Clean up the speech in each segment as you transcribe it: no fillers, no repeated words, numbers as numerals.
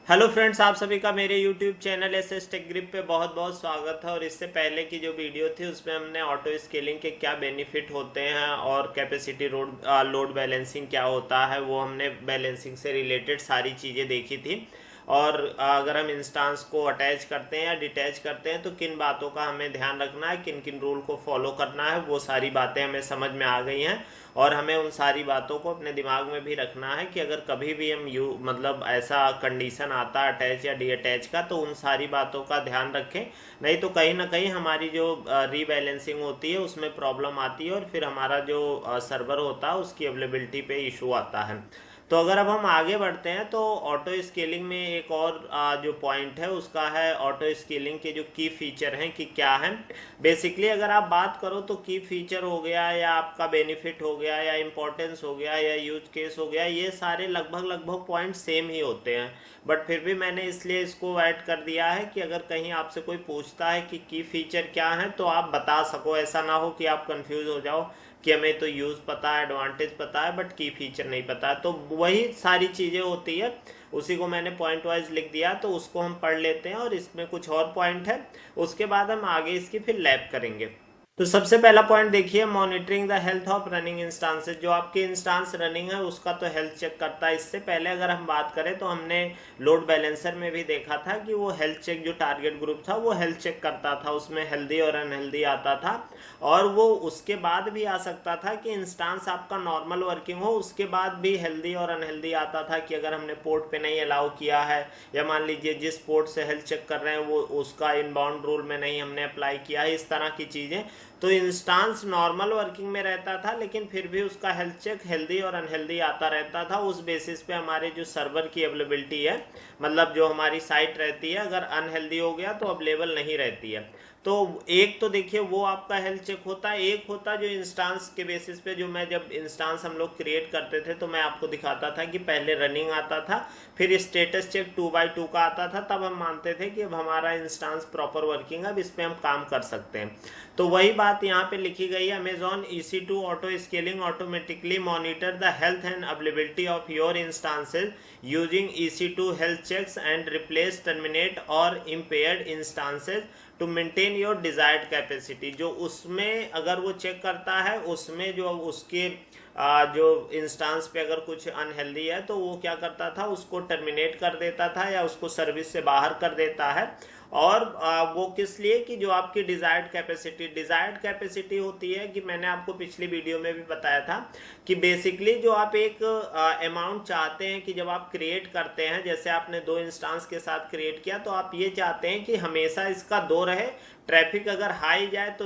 Hello friends, आप सभी का मेरे YouTube channel SS Tech Grip पे बहुत बहुत स्वागत है। और इससे पहले की जो वीडियो थी उसमें हमने ऑटो स्केलिंग के क्या बेनिफिट होते हैं और कैपेसिटी लोड बैलेंसिंग क्या होता है वो हमने बैलेंसिंग से रिलेटेड सारी चीज़ें देखी थी। और अगर हम इंस्टांस को अटैच करते हैं या डिटैच करते हैं तो किन बातों का हमें ध्यान रखना है, किन किन रूल को फॉलो करना है, वो सारी बातें हमें समझ में आ गई हैं। और हमें उन सारी बातों को अपने दिमाग में भी रखना है कि अगर कभी भी हम मतलब ऐसा कंडीशन आता है अटैच या डी अटैच का, तो उन सारी बातों का ध्यान रखें। नहीं तो कहीं ना कहीं हमारी जो रीबैलेंसिंग होती है उसमें प्रॉब्लम आती है और फिर हमारा जो सर्वर होता है उसकी अवेलेबिलिटी पे इशू आता है। तो अगर अब हम आगे बढ़ते हैं तो ऑटो स्केलिंग में एक और जो पॉइंट है उसका है ऑटो स्केलिंग के जो की फीचर हैं कि क्या है। बेसिकली अगर आप बात करो तो की फीचर हो गया या आपका बेनिफिट हो गया या इम्पोर्टेंस हो गया या यूज केस हो गया, ये सारे लगभग लगभग पॉइंट सेम ही होते हैं। बट फिर भी मैंने इसलिए इसको ऐड कर दिया है कि अगर कहीं आपसे कोई पूछता है कि की फीचर क्या है तो आप बता सको, ऐसा ना हो कि आप कंफ्यूज हो जाओ कि हमें तो यूज़ पता है, एडवांटेज पता है, बट की फीचर नहीं पता है। तो वही सारी चीज़ें होती है, उसी को मैंने पॉइंट वाइज लिख दिया तो उसको हम पढ़ लेते हैं। और इसमें कुछ और पॉइंट है, उसके बाद हम आगे इसकी फिर लैब करेंगे। तो सबसे पहला पॉइंट देखिए, monitoring the health of running instances. जो आपके इंस्टांस रनिंग है उसका तो हेल्थ चेक करता है। इससे पहले अगर हम बात करें तो हमने लोड बैलेंसर में भी देखा था कि वो हेल्थ चेक, जो टारगेट ग्रुप था वो हेल्थ चेक करता था, उसमें हेल्दी और अनहेल्दी आता था। और वो उसके बाद भी आ सकता था कि इंस्टांस आपका नॉर्मल वर्किंग हो, उसके बाद भी हेल्दी और अनहेल्दी आता था कि अगर हमने पोर्ट पे नहीं अलाउ किया है या मान लीजिए जिस पोर्ट से हेल्थ चेक कर रहे हैं वो उसका इनबाउंड रूल में नहीं हमने अप्लाई किया है, इस तरह की चीज़ें। तो इंस्टांस नॉर्मल वर्किंग में रहता था लेकिन फिर भी उसका हेल्थ चेक हेल्दी और अनहेल्दी आता रहता था। उस बेसिस पे हमारे जो सर्वर की अवेलेबिलिटी है, मतलब जो हमारी साइट रहती है, अगर अनहेल्दी हो गया तो अवेलेबल नहीं रहती है। तो एक तो देखिए वो आपका हेल्थ चेक होता है, एक होता जो इंस्टांस के बेसिस पे, जो मैं जब इंस्टांस हम लोग क्रिएट करते थे तो मैं आपको दिखाता था कि पहले रनिंग आता था, फिर स्टेटस चेक 2x2 का आता था, तब हम मानते थे कि अब हमारा इंस्टांस प्रॉपर वर्किंग है, अब इस पर हम काम कर सकते हैं। तो वही बात यहाँ पे लिखी गई है, Amazon EC2 auto scaling automatically monitor the health and availability of your instances using EC2 health checks and replace terminate or impaired instances to maintain your desired capacity. जो उसमें अगर वो चेक करता है, उसमें जो उसके जो इंस्टांस पे अगर कुछ अनहेल्दी है तो वो क्या करता था, उसको टर्मिनेट कर देता था या उसको सर्विस से बाहर कर देता है। और वो किस लिए कि जो आपकी डिजायर्ड कैपेसिटी होती है, कि मैंने आपको पिछली वीडियो में भी बताया था कि बेसिकली जो आप एक अमाउंट चाहते हैं कि जब आप क्रिएट करते हैं, जैसे आपने 2 इंस्टांस के साथ क्रिएट किया तो आप ये चाहते हैं कि हमेशा इसका 2 रहे। ट्रैफिक अगर हाई जाए तो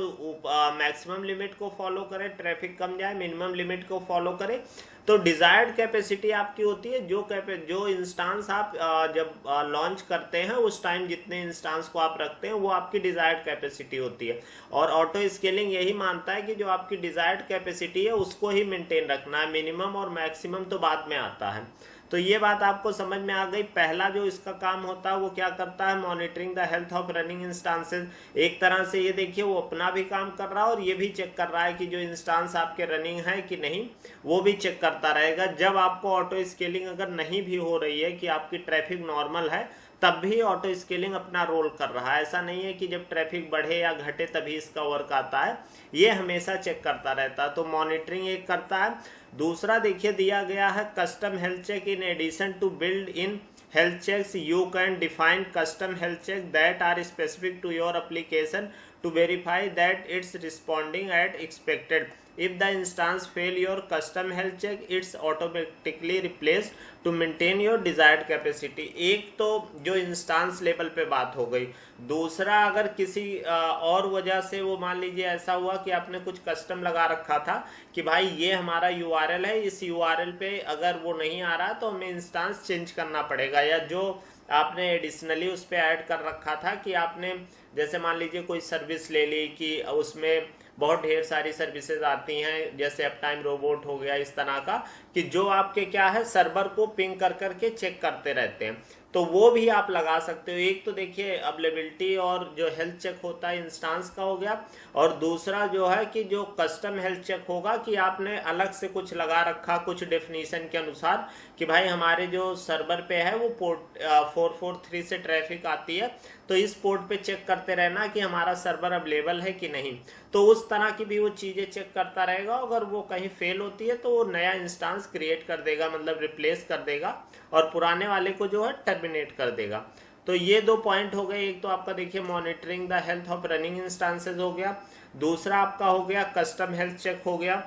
मैक्सिमम लिमिट को फॉलो करे, ट्रैफिक कम जाए मिनिमम लिमिट को फॉलो करे। तो डिजायर्ड कैपेसिटी आपकी होती है जो इंस्टांस आप जब लॉन्च करते हैं उस टाइम जितने इंस्टांस को आप रखते हैं वो आपकी डिजायर्ड कैपेसिटी होती है। और ऑटो स्केलिंग यही मानता है कि जो आपकी डिजायर्ड कैपेसिटी है उसको ही मेंटेन रखना है, मिनिमम और मैक्सिमम तो बाद में आता है। तो ये बात आपको समझ में आ गई। पहला जो इसका काम होता है वो क्या करता है, monitoring the health of running instances. एक तरह से ये देखिए वो अपना भी काम कर रहा है और ये भी चेक कर रहा है कि जो इंस्टांस आपके रनिंग है कि नहीं, वो भी चेक करता रहेगा। जब आपको ऑटो स्केलिंग अगर नहीं भी हो रही है, कि आपकी ट्रैफिक नॉर्मल है, तब भी ऑटो स्केलिंग अपना रोल कर रहा है। ऐसा नहीं है कि जब ट्रैफिक बढ़े या घटे तभी इसका वर्क आता है, ये हमेशा चेक करता रहता है। तो मॉनिटरिंग एक करता है। दूसरा देखिए दिया गया है custom health check. In addition to build in health checks, you can define custom health checks that are specific to your application to verify that it's responding as expected. If the instance fail your custom health check, it's automatically replaced to maintain your desired capacity. एक तो जो instance level पे बात हो गई। दूसरा, अगर किसी और वजह से वो मान लीजिए ऐसा हुआ कि आपने कुछ कस्टम लगा रखा था कि भाई ये हमारा URL है, इस URL पे अगर वो नहीं आ रहा तो हमें इंस्टांस चेंज करना पड़ेगा, या जो आपने एडिशनली उस पर ऐड कर रखा था कि आपने जैसे मान लीजिए कोई सर्विस ले ली कि उसमें बहुत ढेर सारी सर्विसेज आती हैं, जैसे अप टाइम रोबोट हो गया, इस तरह का कि जो आपके क्या है सर्वर को पिंग कर करके चेक करते रहते हैं, तो वो भी आप लगा सकते हो। एक तो देखिए अवेलेबिलिटी और जो हेल्थ चेक होता है इंस्टांस का हो गया, और दूसरा जो है कि जो कस्टम हेल्थ चेक होगा कि आपने अलग से कुछ लगा रखा कुछ डेफिनेशन के अनुसार कि भाई हमारे जो सर्वर पे है वो पोर्ट 443 से ट्रैफिक आती है, तो इस पोर्ट पे चेक करते रहना कि हमारा सर्वर अवेलेबल है कि नहीं। तो उस तरह की भी वो चीज़ें चेक करता रहेगा, अगर वो कहीं फेल होती है तो वो नया इंस्टांस क्रिएट कर देगा, मतलब रिप्लेस कर देगा, और पुराने वाले को जो है टर्मिनेट कर देगा। तो ये दो पॉइंट हो गए। एक तो आपका देखिए monitoring the health of running instances हो गया, दूसरा आपका हो गया कस्टम हेल्थ चेक हो गया।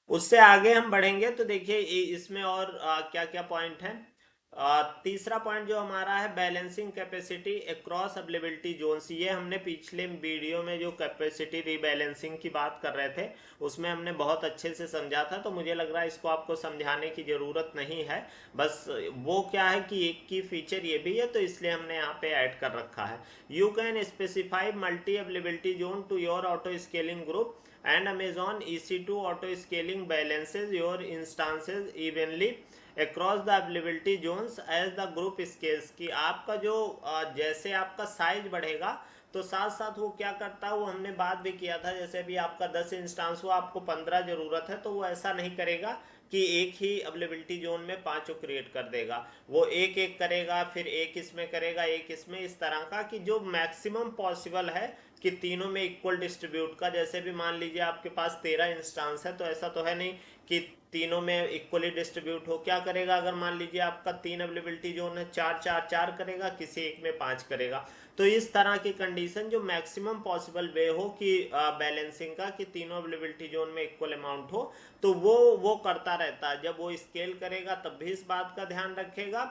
उससे आगे हम बढ़ेंगे तो देखिए इसमें और क्या क्या पॉइंट है। तीसरा पॉइंट जो हमारा है balancing capacity across availability zones. ये हमने पिछले वीडियो में जो कैपेसिटी रीबैलेंसिंग की बात कर रहे थे उसमें हमने बहुत अच्छे से समझा था, तो मुझे लग रहा है इसको आपको समझाने की ज़रूरत नहीं है। बस वो क्या है कि एक की फीचर ये भी है, तो इसलिए हमने यहाँ पे ऐड कर रखा है। You can specify multi availability zone to your auto scaling group and Amazon EC2 auto scaling balances your instances evenly across the availability zones as the group scales। कि आपका जो जैसे आपका साइज बढ़ेगा तो साथ साथ वो क्या करता है, वो हमने बात भी किया था, जैसे अभी आपका 10 इंस्टांस हुआ आपको 15 जरूरत है, तो वो ऐसा नहीं करेगा कि एक ही अवेलेबिलिटी जोन में पांचों क्रिएट कर देगा। वो एक एक करेगा, फिर एक इसमें करेगा, एक इसमें, इस तरह का कि जो मैक्सिमम पॉसिबल है कि तीनों में इक्वल डिस्ट्रीब्यूट का। जैसे भी मान लीजिए आपके पास 13 इंस्टांस है, तो ऐसा तो है नहीं कि तीनों में इक्वली डिस्ट्रीब्यूट हो। क्या करेगा, अगर मान लीजिए आपका 3 अवेलेबिलिटी जोन है, 4 4 4 करेगा, किसी एक में 5 करेगा। तो इस तरह की कंडीशन जो मैक्सिमम पॉसिबल वे हो कि बैलेंसिंग का, कि तीनों अवेलेबिलिटी जोन में इक्वल अमाउंट हो, तो वो करता रहता है। जब वो स्केल करेगा तब भी इस बात का ध्यान रखेगा,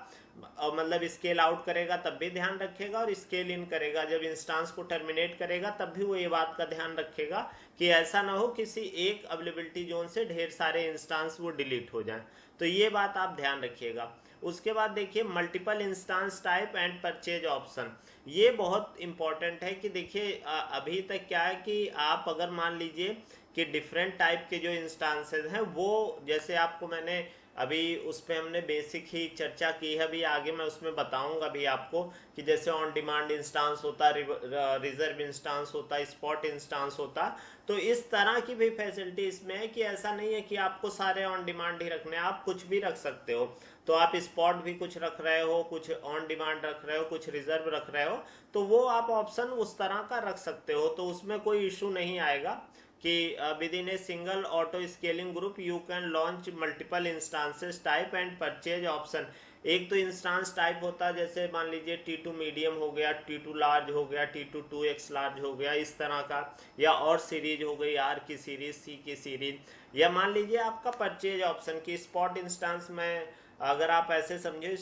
मतलब स्केल आउट करेगा तब भी ध्यान रखेगा, और स्केल इन करेगा जब इंस्टांस को टर्मिनेट करेगा तब भी वो ये बात का ध्यान रखेगा कि ऐसा ना हो किसी एक अवेलेबिलिटी जोन से ढेर सारे इंस्टांस वो डिलीट हो जाएं। तो ये बात आप ध्यान रखिएगा। उसके बाद देखिए multiple instance type and purchase option. ये बहुत इंपॉर्टेंट है कि देखिए अभी तक क्या है कि आप अगर मान लीजिए कि डिफरेंट टाइप के जो इंस्टांसेस हैं, वो जैसे आपको मैंने अभी उस पर हमने बेसिक ही चर्चा की है, अभी आगे मैं उसमें बताऊंगा भी आपको कि जैसे ऑन डिमांड इंस्टांस होता, रिजर्व इंस्टांस होता, स्पॉट इंस्टांस होता। तो इस तरह की भी फैसिलिटी इसमें है कि ऐसा नहीं है कि आपको सारे ऑन डिमांड ही रखने हैं, आप कुछ भी रख सकते हो। तो आप स्पॉट भी कुछ रख रहे हो, कुछ ऑन डिमांड रख रहे हो, कुछ रिजर्व रख रहे हो, तो वो आप ऑप्शन उस तरह का रख सकते हो, तो उसमें कोई इशू नहीं आएगा कि with in a single auto scaling group you can launch multiple instances type and purchase option. एक तो इंस्टांस टाइप होता है, जैसे मान लीजिए T2 मीडियम हो गया, T2 लार्ज हो गया, T2 2x लार्ज हो गया, इस तरह का, या और सीरीज हो गई, R की सीरीज, C की सीरीज, या मान लीजिए आपका परचेज ऑप्शन की स्पॉट इंस्टांस में। अगर आप ऐसे समझे,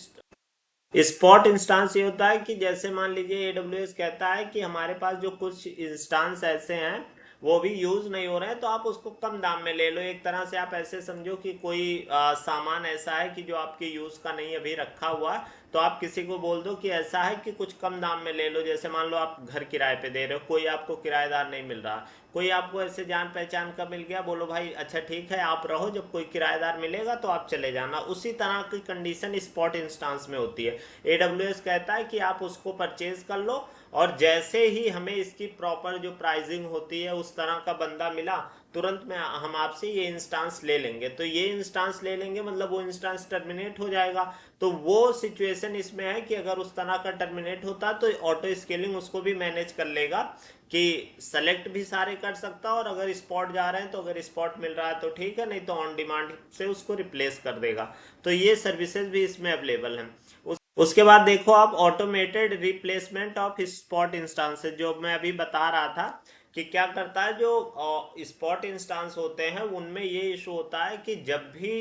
स्पॉट इंस्टांस ये होता है कि जैसे मान लीजिए AWS कहता है कि हमारे पास जो कुछ इंस्टांस ऐसे हैं वो भी यूज नहीं हो रहे हैं, तो आप उसको कम दाम में ले लो। एक तरह से आप ऐसे समझो कि कोई सामान ऐसा है कि जो आपके यूज का नहीं अभी रखा हुआ है, तो आप किसी को बोल दो कि ऐसा है कि कुछ कम दाम में ले लो। जैसे मान लो आप घर किराए पे दे रहे हो, कोई आपको किराएदार नहीं मिल रहा, कोई आपको ऐसे जान पहचान का मिल गया, बोलो भाई अच्छा ठीक है आप रहो, जब कोई किराएदार मिलेगा तो आप चले जाना। उसी तरह की कंडीशन स्पॉट इंस्टांस में होती है। AWS कहता है कि आप उसको परचेज कर लो, और जैसे ही हमें इसकी प्रॉपर जो प्राइसिंग होती है उस तरह का बंदा मिला, तुरंत में हम आपसे ये इंस्टांस ले लेंगे। तो ये इंस्टांस ले लेंगे मतलब वो इंस्टांस टर्मिनेट हो जाएगा। तो वो सिचुएशन इसमें है कि अगर उस तरह का टर्मिनेट होता तो ऑटो स्केलिंग उसको भी मैनेज कर लेगा कि सेलेक्ट भी सारे कर सकता, और अगर स्पॉट जा रहे हैं तो अगर स्पॉट मिल रहा है तो ठीक है, नहीं तो ऑन डिमांड से उसको रिप्लेस कर देगा। तो ये सर्विसेज भी इसमें अवेलेबल हैं। उसके बाद देखो आप automated replacement of spot instances, जो मैं अभी बता रहा था कि क्या करता है, जो स्पॉट इंस्टांस होते हैं उनमें ये इशू होता है कि जब भी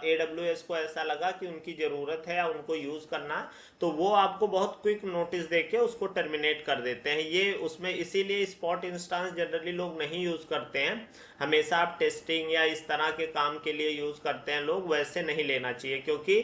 AWS को ऐसा लगा कि उनकी ज़रूरत है या उनको यूज़ करना है, तो वो आपको बहुत क्विक नोटिस देके उसको टर्मिनेट कर देते हैं। ये उसमें इसीलिए स्पॉट इंस्टांस जनरली लोग नहीं यूज़ करते हैं। हमेशा आप टेस्टिंग या इस तरह के काम के लिए यूज़ करते हैं लोग, वैसे नहीं लेना चाहिए, क्योंकि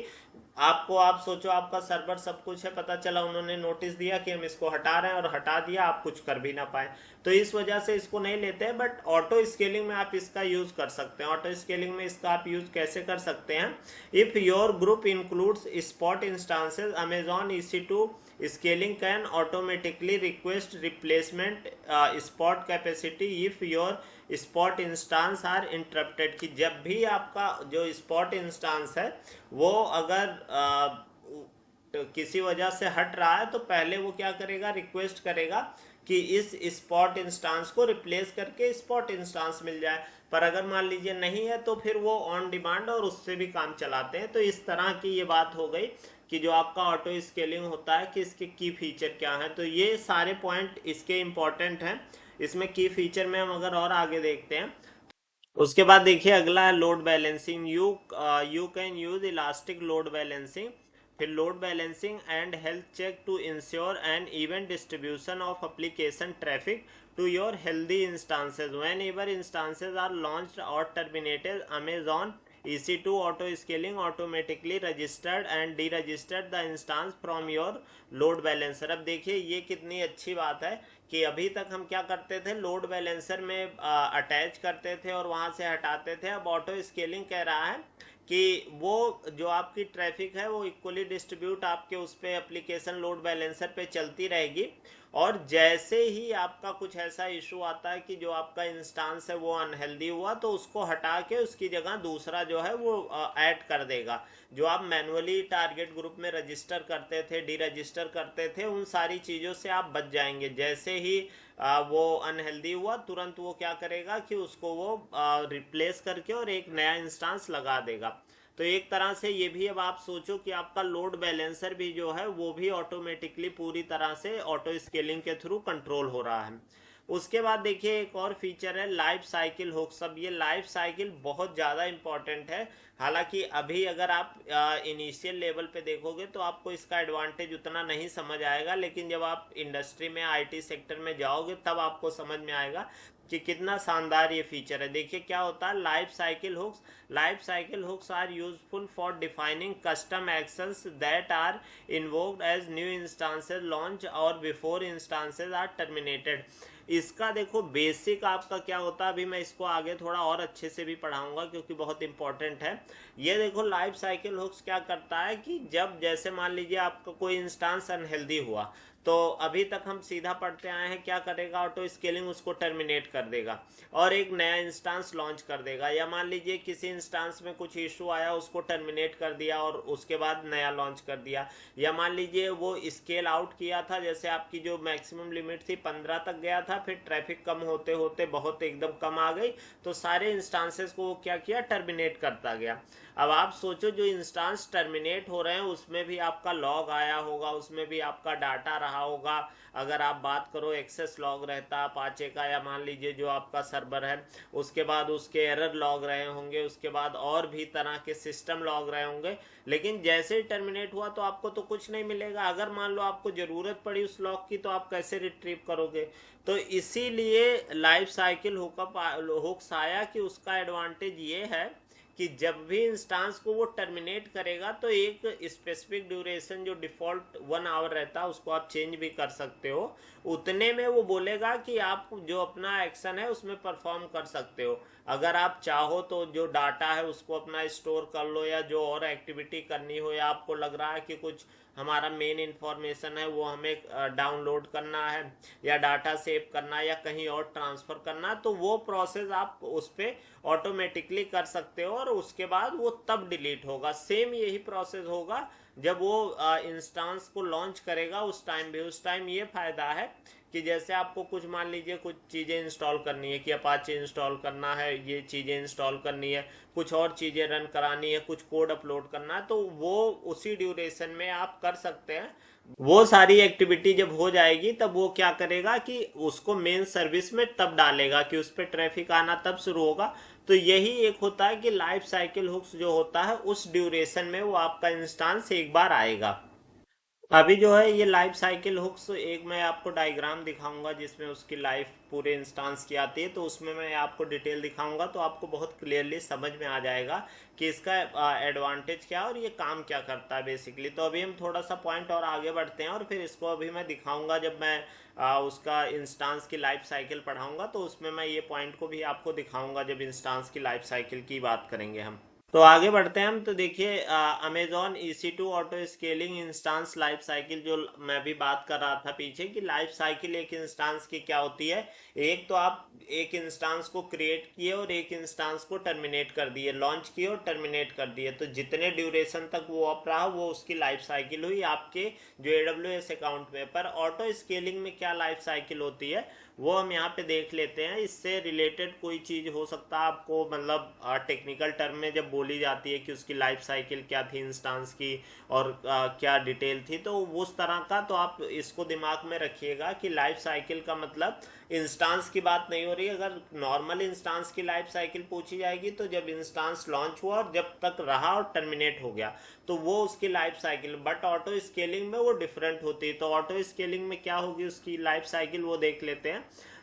आपको, आप सोचो आपका सर्वर सब कुछ है, पता चला उन्होंने नोटिस दिया कि हम इसको हटा रहे हैं और हटा दिया, आप कुछ कर भी ना पाए, तो इस वजह से इसको नहीं लेते हैं। बट ऑटो स्केलिंग में आप इसका यूज कर सकते हैं। ऑटो स्केलिंग में इसका आप यूज कैसे कर सकते हैं? If your group includes spot instances, Amazon EC2 scaling can automatically request replacement spot capacity if your spot instance are interrupted, कि जब भी आपका जो spot instance है वो अगर तो किसी वजह से हट रहा है, तो पहले वो क्या करेगा, रिक्वेस्ट करेगा कि इस स्पॉट इंस्टांस को रिप्लेस करके स्पॉट इंस्टांस मिल जाए। पर अगर मान लीजिए नहीं है, तो फिर वो ऑन डिमांड और उससे भी काम चलाते हैं। तो इस तरह की ये बात हो गई कि जो आपका ऑटो स्केलिंग होता है कि इसके की फीचर क्या है। तो ये सारे पॉइंट इसके इम्पोर्टेंट हैं। इसमें की फीचर में हम अगर और आगे देखते हैं, उसके बाद देखिए अगला है load balancing. You can use elastic load balancing. फिर load balancing and health check to ensure an even distribution of application traffic to your healthy instances. Whenever instances are launched or terminated, Amazon EC2 auto scaling automatically registered and deregistered the instance from your load balancer. अब देखिए ये कितनी अच्छी बात है कि अभी तक हम क्या करते थे, लोड बैलेंसर में अटैच करते थे और वहां से हटाते थे। अब ऑटो स्केलिंग कह रहा है कि वो जो आपकी ट्रैफिक है वो इक्वली डिस्ट्रीब्यूट आपके उस पे एप्लीकेशन लोड बैलेंसर पे चलती रहेगी। और जैसे ही आपका कुछ ऐसा इशू आता है कि जो आपका इंस्टांस है वो अनहेल्दी हुआ, तो उसको हटा के उसकी जगह दूसरा जो है वो ऐड कर देगा। जो आप मैनुअली टारगेट ग्रुप में रजिस्टर करते थे, डी रजिस्टर करते थे, उन सारी चीज़ों से आप बच जाएंगे। जैसे ही वो अनहेल्दी हुआ, तुरंत वो क्या करेगा कि उसको वो रिप्लेस करके और एक नया इंस्टांस लगा देगा। तो एक तरह से ये भी अब आप सोचो कि आपका लोड बैलेंसर भी जो है वो भी ऑटोमेटिकली पूरी तरह से ऑटो स्केलिंग के थ्रू कंट्रोल हो रहा है। उसके बाद देखिए एक और फीचर है लाइफ साइकिल हुक्स। अब ये लाइफ साइकिल बहुत ज़्यादा इंपॉर्टेंट है। हालांकि अभी अगर आप इनिशियल लेवल पे देखोगे तो आपको इसका एडवांटेज उतना नहीं समझ आएगा, लेकिन जब आप इंडस्ट्री में IT सेक्टर में जाओगे तब आपको समझ में आएगा कि कितना शानदार ये फीचर है। देखिए क्या होता है life cycle hooks. Life cycle hooks are useful for defining custom actions that are invoked as new instances launch और बिफोर इंस्टांसेस आर टर्मिनेटेड। इसका देखो बेसिक आपका क्या होता है, अभी मैं इसको आगे थोड़ा और अच्छे से भी पढ़ाऊंगा क्योंकि बहुत इंपॉर्टेंट है। ये देखो लाइफ साइकिल हुक्स क्या करता है कि जब जैसे मान लीजिए आपका कोई इंस्टांस अनहेल्दी हुआ, तो अभी तक हम सीधा पढ़ते आए हैं क्या करेगा, ऑटो स्केलिंग उसको टर्मिनेट कर देगा और एक नया इंस्टांस लॉन्च कर देगा। या मान लीजिए किसी इंस्टांस में कुछ इशू आया, उसको टर्मिनेट कर दिया और उसके बाद नया लॉन्च कर दिया। या मान लीजिए वो स्केल आउट किया था, जैसे आपकी जो मैक्सिमम लिमिट थी 15 तक गया था, फिर ट्रैफिक कम होते होते बहुत एकदम कम आ गई, तो सारे इंस्टांसेस को वो क्या किया, टर्मिनेट करता गया। अब आप सोचो जो इंस्टांस टर्मिनेट हो रहे हैं उसमें भी आपका लॉग आया होगा, उसमें भी आपका डाटा रहा होगा। अगर आप बात करो एक्सेस लॉग रहता अपाचे का, या मान लीजिए जो आपका सर्वर है उसके बाद उसके एरर लॉग रहे होंगे, उसके बाद और भी तरह के सिस्टम लॉग रहे होंगे। लेकिन जैसे ही टर्मिनेट हुआ तो आपको तो कुछ नहीं मिलेगा। अगर मान लो आपको ज़रूरत पड़ी उस लॉग की, तो आप कैसे रिट्रीव करोगे? तो इसीलिए लाइफ साइकिल हुकअप हुक्स आया कि उसका एडवांटेज ये है कि जब भी इंस्टांस को वो टर्मिनेट करेगा तो एक स्पेसिफिक ड्यूरेशन जो डिफॉल्ट 1 आवर रहता है उसको आप चेंज भी कर सकते हो। उतने में वो बोलेगा कि आप जो अपना एक्शन है उसमें परफॉर्म कर सकते हो। अगर आप चाहो तो जो डाटा है उसको अपना स्टोर कर लो, या जो और एक्टिविटी करनी हो, या आपको लग रहा है कि कुछ हमारा मेन इंफॉर्मेशन है वो हमें डाउनलोड करना है या डाटा सेव करना है या कहीं और ट्रांसफ़र करना, तो वो प्रोसेस आप उस पर ऑटोमेटिकली कर सकते हो और उसके बाद वो तब डिलीट होगा। सेम यही प्रोसेस होगा जब वो इंस्टांस को लॉन्च करेगा उस टाइम भी। उस टाइम ये फ़ायदा है कि जैसे आपको कुछ मान लीजिए कुछ चीज़ें इंस्टॉल करनी है, कि अपाचे इंस्टॉल करना है, ये चीज़ें इंस्टॉल करनी है, कुछ और चीज़ें रन करानी है, कुछ कोड अपलोड करना है, तो वो उसी ड्यूरेशन में आप कर सकते हैं। वो सारी एक्टिविटी जब हो जाएगी तब वो क्या करेगा कि उसको मेन सर्विस में तब डालेगा कि उस पर ट्रैफिक आना तब शुरू होगा। तो यही एक होता है कि लाइफ साइकिल हुक्स जो होता है उस ड्यूरेशन में वो आपका इंस्टांस एक बार आएगा। अभी जो है ये लाइफ साइकिल हुक्स, एक मैं आपको डायग्राम दिखाऊंगा जिसमें उसकी लाइफ पूरे इंस्टांस की आती है, तो उसमें मैं आपको डिटेल दिखाऊंगा, तो आपको बहुत क्लियरली समझ में आ जाएगा कि इसका एडवांटेज क्या है और ये काम क्या करता है बेसिकली। तो अभी हम थोड़ा सा पॉइंट और आगे बढ़ते हैं और फिर इसको अभी मैं दिखाऊंगा जब मैं उसका इंस्टांस की लाइफ साइकिल पढ़ाऊंगा, तो उसमें मैं ये पॉइंट को भी आपको दिखाऊंगा जब इंस्टांस की लाइफ साइकिल की बात करेंगे हम। तो आगे बढ़ते हैं हम। तो देखिए Amazon EC2 auto scaling instance life cycle, जो मैं भी बात कर रहा था पीछे कि लाइफ साइकिल एक इंस्टांस की क्या होती है। एक तो आप एक इंस्टांस को क्रिएट किए और एक इंस्टांस को टर्मिनेट कर दिए, लॉन्च किए और टर्मिनेट कर दिए, तो जितने ड्यूरेशन तक वो अप रहा वो उसकी लाइफ साइकिल हुई आपके जो AWS अकाउंट में। पर ऑटो स्केलिंग में क्या लाइफ साइकिल होती है वो हम यहाँ पे देख लेते हैं। इससे रिलेटेड कोई चीज़ हो सकता है आपको, मतलब टेक्निकल टर्म में जब बोली जाती है कि उसकी लाइफ साइकिल क्या थी इंस्टांस की और क्या डिटेल थी, तो उस तरह का तो आप इसको दिमाग में रखिएगा कि लाइफ साइकिल का मतलब इंस्टांस की बात नहीं हो रही। अगर नॉर्मल इंस्टांस की लाइफ साइकिल पूछी जाएगी तो जब इंस्टांस लॉन्च हुआ और जब तक रहा और टर्मिनेट हो गया तो वो उसकी life cycle. But auto scaling में वो डिफरेंट होती है। तो ऑटो स्केलिंग में क्या होगी उसकी लाइफ साइकिल वो देख लेते हैं।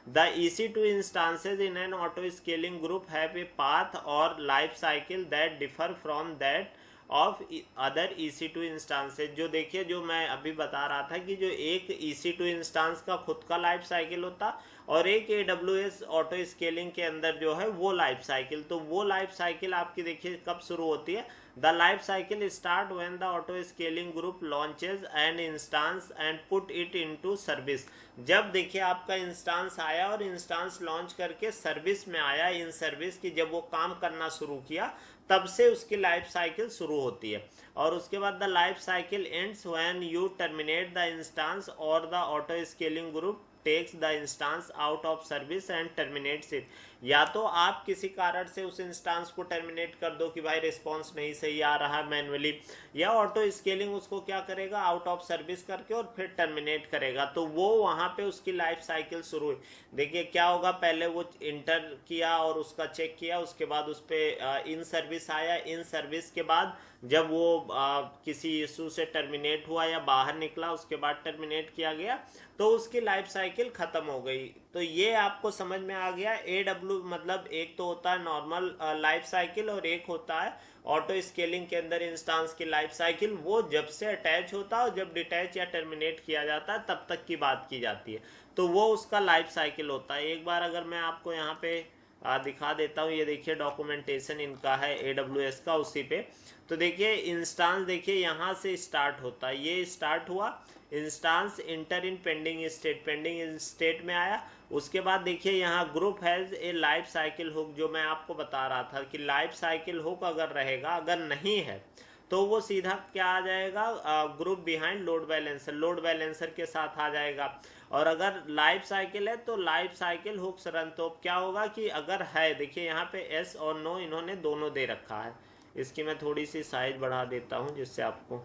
The EC2 instances in an auto scaling group have a path or life cycle that differ from that of other EC2 इंस्टांसेज। जो देखिए जो मैं अभी बता रहा था कि जो एक EC2 इंस्टांस का खुद का लाइफ साइकिल होता और एक AWS ऑटो स्केलिंग के अंदर जो है वो लाइफ साइकिल, तो वो लाइफ साइकिल आपकी देखिए कब शुरू होती है। The life cycle start when the auto scaling group launches an instance and put it into service. जब देखिए आपका इंस्टांस आया और इंस्टांस लॉन्च करके सर्विस में आया, इन सर्विस की जब वो काम करना शुरू किया तब से उसकी लाइफ साइकिल शुरू होती है। और उसके बाद the life cycle ends when you terminate the instance और the auto scaling group takes the instance out of service and terminates it. या तो आप किसी कारण से उस इंस्टांस को टर्मिनेट कर दो कि भाई रिस्पॉन्स नहीं सही आ रहा मैनुअली, या ऑटो स्केलिंग उसको क्या करेगा आउट ऑफ सर्विस करके और फिर टर्मिनेट करेगा, तो वो वहां पे उसकी लाइफ साइकिल शुरू हुई। देखिए क्या होगा, पहले वो इंटर किया और उसका चेक किया, उसके बाद उस पर इन सर्विस आया, इन सर्विस के बाद जब वो किसी इशू से टर्मिनेट हुआ या बाहर निकला उसके बाद टर्मिनेट किया गया तो उसकी लाइफ साइकिल खत्म हो गई। तो ये आपको समझ में आ गया। AW मतलब एक तो होता है नॉर्मल लाइफ साइकिल और एक होता है ऑटो स्केलिंग के अंदर इंस्टांस की लाइफ साइकिल। वो जब से अटैच होता है और जब डिटैच या टर्मिनेट किया जाता है तब तक की बात की जाती है, तो वो उसका लाइफ साइकिल होता है। एक बार अगर मैं आपको यहाँ पे दिखा देता हूँ, ये देखिए डॉक्यूमेंटेशन इनका है AWS का उसी पे। तो देखिए इंस्टांस देखिए यहाँ से स्टार्ट होता है, ये स्टार्ट हुआ इंस्टांस इंटर इन पेंडिंग स्टेट, पेंडिंग स्टेट में आया। उसके बाद देखिए यहाँ group has a life cycle hook, जो मैं आपको बता रहा था कि लाइफ साइकिल हुक अगर रहेगा, अगर नहीं है तो वो सीधा क्या आ जाएगा group behind load balancer, load balancer के साथ आ जाएगा। और अगर लाइफ साइकिल है तो लाइफ साइकिल हुक्स रन, तो क्या होगा कि अगर है देखिए यहाँ पे एस और नो इन्होंने दोनों दे रखा है। इसकी मैं थोड़ी सी साइज बढ़ा देता हूँ जिससे आपको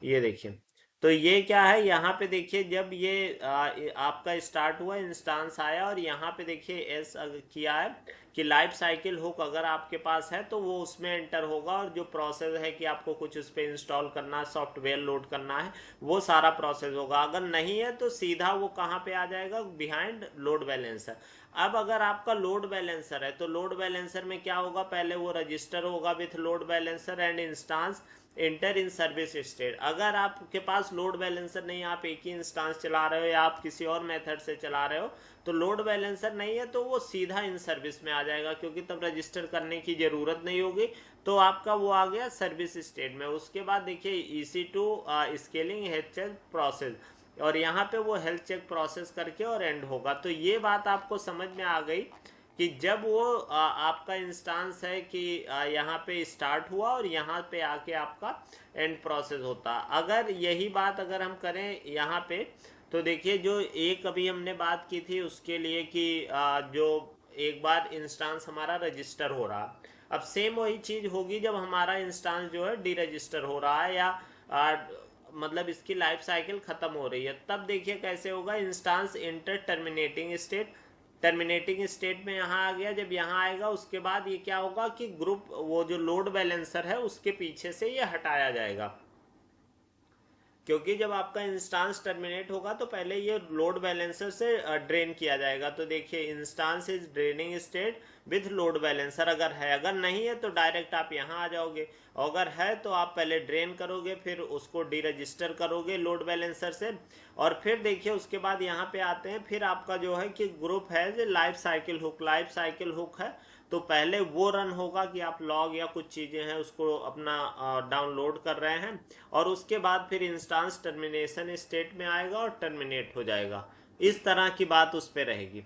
ये देखिए। तो ये क्या है यहाँ पे देखिए जब ये आपका स्टार्ट हुआ इंस्टांस आया और यहाँ पे देखिए एस किया है कि लाइफ साइकिल हुक अगर आपके पास है तो वो उसमें एंटर होगा और जो प्रोसेस है कि आपको कुछ उस पर इंस्टॉल करना है, सॉफ्टवेयर लोड करना है, वो सारा प्रोसेस होगा। अगर नहीं है तो सीधा वो कहाँ पे आ जाएगा बिहाइंड लोड बैलेंसर। अब अगर आपका लोड बैलेंसर है तो लोड बैलेंसर में क्या होगा, पहले वो रजिस्टर होगा with load balancer and instance inter in service state. अगर आपके पास लोड बैलेंसर नहीं, आप एक ही इंस्टांस चला रहे हो या आप किसी और मेथड से चला रहे हो, तो लोड बैलेंसर नहीं है तो वो सीधा इन सर्विस में आ जाएगा क्योंकि तब रजिस्टर करने की ज़रूरत नहीं होगी। तो आपका वो आ गया सर्विस स्टेट में। उसके बाद देखिए EC2 scaling health check process, और यहाँ पे वो हेल्थ चेक प्रोसेस करके और एंड होगा। तो ये बात आपको समझ में आ गई कि जब वो आपका इंस्टांस है कि यहाँ पे स्टार्ट हुआ और यहाँ पे आके आपका एंड प्रोसेस होता। अगर यही बात अगर हम करें यहाँ पे तो देखिए जो एक अभी हमने बात की थी उसके लिए कि जो एक बार इंस्टांस हमारा रजिस्टर हो रहा, अब सेम वही चीज़ होगी जब हमारा इंस्टांस जो है डी रजिस्टर हो रहा है या आ, मतलब इसकी लाइफ साइकिल खत्म हो रही है, तब देखिए कैसे होगा instance inter terminating state. Terminating state में यहाँ आ गया। जब यहाँ आएगा उसके बाद ये क्या होगा कि ग्रुप वो जो लोड बैलेंसर है उसके पीछे से ये हटाया जाएगा, क्योंकि जब आपका इंस्टांस टर्मिनेट होगा तो पहले ये लोड बैलेंसर से ड्रेन किया जाएगा। तो देखिए instance is draining state with load balancer अगर है, अगर नहीं है तो डायरेक्ट आप यहाँ आ जाओगे, अगर है तो आप पहले ड्रेन करोगे फिर उसको डी रजिस्टर करोगे लोड बैलेंसर से, और फिर देखिए उसके बाद यहाँ पे आते हैं। फिर आपका जो है कि ग्रुप है जो life cycle hook, life cycle hook है तो पहले वो रन होगा कि आप लॉग या कुछ चीज़ें हैं उसको अपना डाउनलोड कर रहे हैं, और उसके बाद फिर इंस्टांस टर्मिनेशन स्टेट में आएगा और टर्मिनेट हो जाएगा। इस तरह की बात उस पर रहेगी।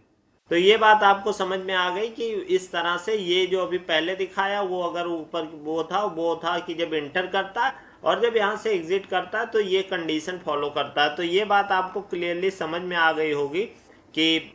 तो ये बात आपको समझ में आ गई कि इस तरह से ये जो अभी पहले दिखाया वो अगर ऊपर वो था कि जब इंटर करता है और जब यहाँ से एग्जिट करता है तो ये कंडीशन फॉलो करता है। तो ये बात आपको क्लियरली समझ में आ गई होगी कि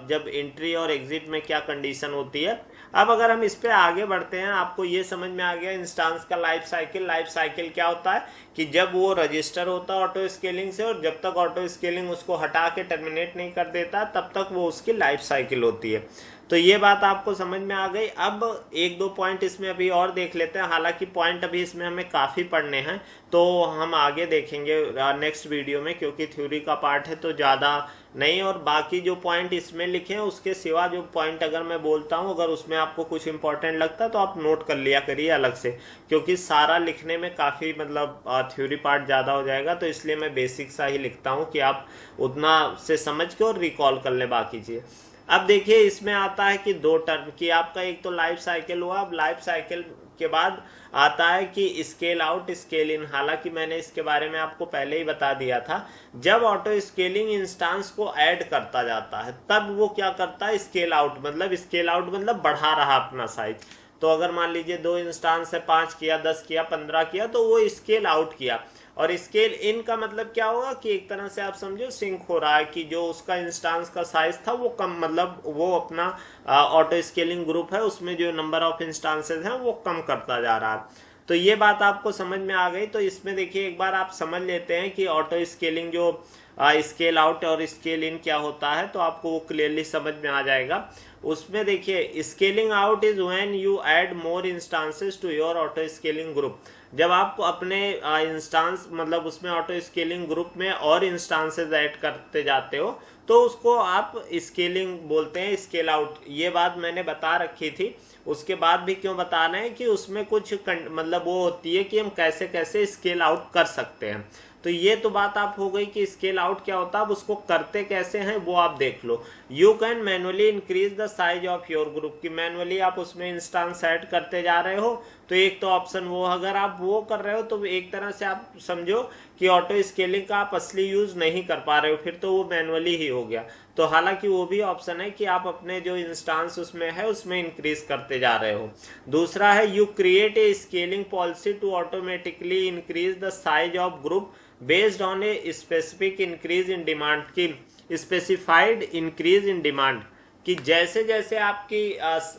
जब एंट्री और एग्जिट में क्या कंडीशन होती है। अब अगर हम इस पे आगे बढ़ते हैं, आपको ये समझ में आ गया इंस्टांस का लाइफ साइकिल। लाइफ साइकिल क्या होता है कि जब वो रजिस्टर होता है ऑटो स्केलिंग से और जब तक ऑटो स्केलिंग उसको हटा के टर्मिनेट नहीं कर देता तब तक वो उसकी लाइफ साइकिल होती है। तो ये बात आपको समझ में आ गई। अब एक दो पॉइंट इसमें अभी और देख लेते हैं, हालांकि पॉइंट अभी इसमें हमें काफ़ी पढ़ने हैं तो हम आगे देखेंगे नेक्स्ट वीडियो में, क्योंकि थ्योरी का पार्ट है तो ज़्यादा नहीं। और बाकी जो पॉइंट इसमें लिखे हैं उसके सिवा जो पॉइंट अगर मैं बोलता हूँ अगर उसमें आपको कुछ इंपॉर्टेंट लगता है तो आप नोट कर लिया करिए अलग से, क्योंकि सारा लिखने में काफ़ी मतलब थ्योरी पार्ट ज़्यादा हो जाएगा। तो इसलिए मैं बेसिक सा ही लिखता हूँ कि आप उतना से समझ के और रिकॉल कर ले बाकी चीज़। अब देखिए इसमें आता है कि दो टर्म की आपका, एक तो लाइफ साइकिल हुआ। अब लाइफ साइकिल के बाद आता है कि स्केल आउट स्केल इन। हालांकि मैंने इसके बारे में आपको पहले ही बता दिया था, जब ऑटो स्केलिंग इंस्टांस को ऐड करता जाता है तब वो क्या करता है स्केल आउट मतलब बढ़ा रहा अपना साइज। तो अगर मान लीजिए 2 इंस्टांस है, 5 किया, 10 किया, 15 किया तो वो स्केल आउट किया। और स्केल इन का मतलब क्या होगा कि एक तरह से आप समझो सिंक हो रहा है कि जो उसका इंस्टांस का साइज था वो कम, मतलब वो अपना ऑटो स्केलिंग ग्रुप है उसमें जो नंबर ऑफ इंस्टांसेस हैं वो कम करता जा रहा है। तो ये बात आपको समझ में आ गई। तो इसमें देखिए एक बार आप समझ लेते हैं कि ऑटो स्केलिंग जो स्केल आउट और स्केल इन क्या होता है तो आपको वो क्लियरली समझ में आ जाएगा। उसमें देखिए scaling out is when you add more instances to your auto scaling group. जब आप अपने इंस्टांस मतलब उसमें ऑटो स्केलिंग ग्रुप में और इंस्टांसेस ऐड करते जाते हो तो उसको आप स्केलिंग बोलते हैं, स्केल आउट। ये बात मैंने बता रखी थी, उसके बाद भी क्यों बता रहे हैं कि उसमें कुछ मतलब वो होती है कि हम कैसे कैसे स्केल आउट कर सकते हैं। तो ये तो बात आप हो गई कि स्केल आउट क्या होता है, अब उसको करते कैसे हैं वो आप देख लो। You can manually increase the size of your group, की मैनुअली आप उसमें इंस्टांस ऐड करते जा रहे हो। तो एक तो ऑप्शन वो, अगर आप वो कर रहे हो तो एक तरह से आप समझो कि ऑटो स्केलिंग का आप असली यूज नहीं कर पा रहे हो, फिर तो वो मैनुअली ही हो गया। तो हालांकि वो भी ऑप्शन है कि आप अपने जो इंस्टांस उसमें है उसमें इंक्रीज करते जा रहे हो। दूसरा है you create a scaling policy to automatically increase the size of group based on a specific increase in demand, की स्पेसिफाइड इंक्रीज इन डिमांड, कि जैसे जैसे आपकी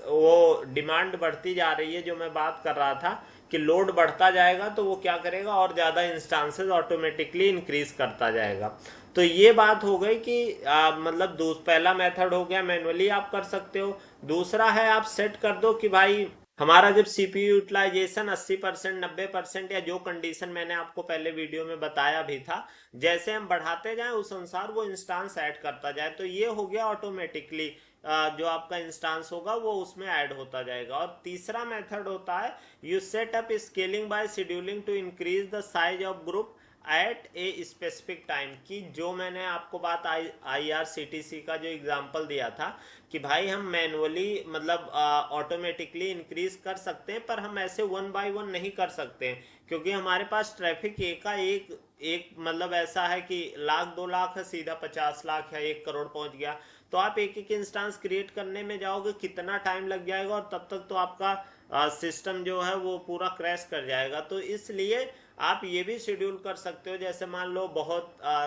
वो डिमांड बढ़ती जा रही है, जो मैं बात कर रहा था कि लोड बढ़ता जाएगा तो वो क्या करेगा और ज़्यादा इंस्टांसेस ऑटोमेटिकली इंक्रीज करता जाएगा। तो ये बात हो गई कि मतलब पहला मेथड हो गया मैनुअली आप कर सकते हो। दूसरा है आप सेट कर दो कि भाई हमारा जब सीपीयू यूटिलाइजेशन 80% 90% या जो कंडीशन मैंने आपको पहले वीडियो में बताया भी था, जैसे हम बढ़ाते जाएं उस अनुसार वो इंस्टांस ऐड करता जाए। तो ये हो गया ऑटोमेटिकली जो आपका इंस्टांस होगा वो उसमें ऐड होता जाएगा। और तीसरा मेथड होता है you set up scaling by scheduling to increase the size of group at a specific time, की जो मैंने आपको बात IRCTC का जो एग्जांपल दिया था कि भाई हम मैनुअली मतलब ऑटोमेटिकली इंक्रीज कर सकते हैं, पर हम ऐसे 1 बाय 1 नहीं कर सकते हैं, क्योंकि हमारे पास ट्रैफिक एक का एक मतलब ऐसा है कि लाख 2 लाख है, सीधा 50 लाख या 1 करोड़ पहुंच गया। तो आप एक एक इंस्टांस क्रिएट करने में जाओगे कितना टाइम लग जाएगा, और तब तक तो आपका सिस्टम जो है वो पूरा क्रैश कर जाएगा। तो इसलिए आप ये भी शेड्यूल कर सकते हो, जैसे मान लो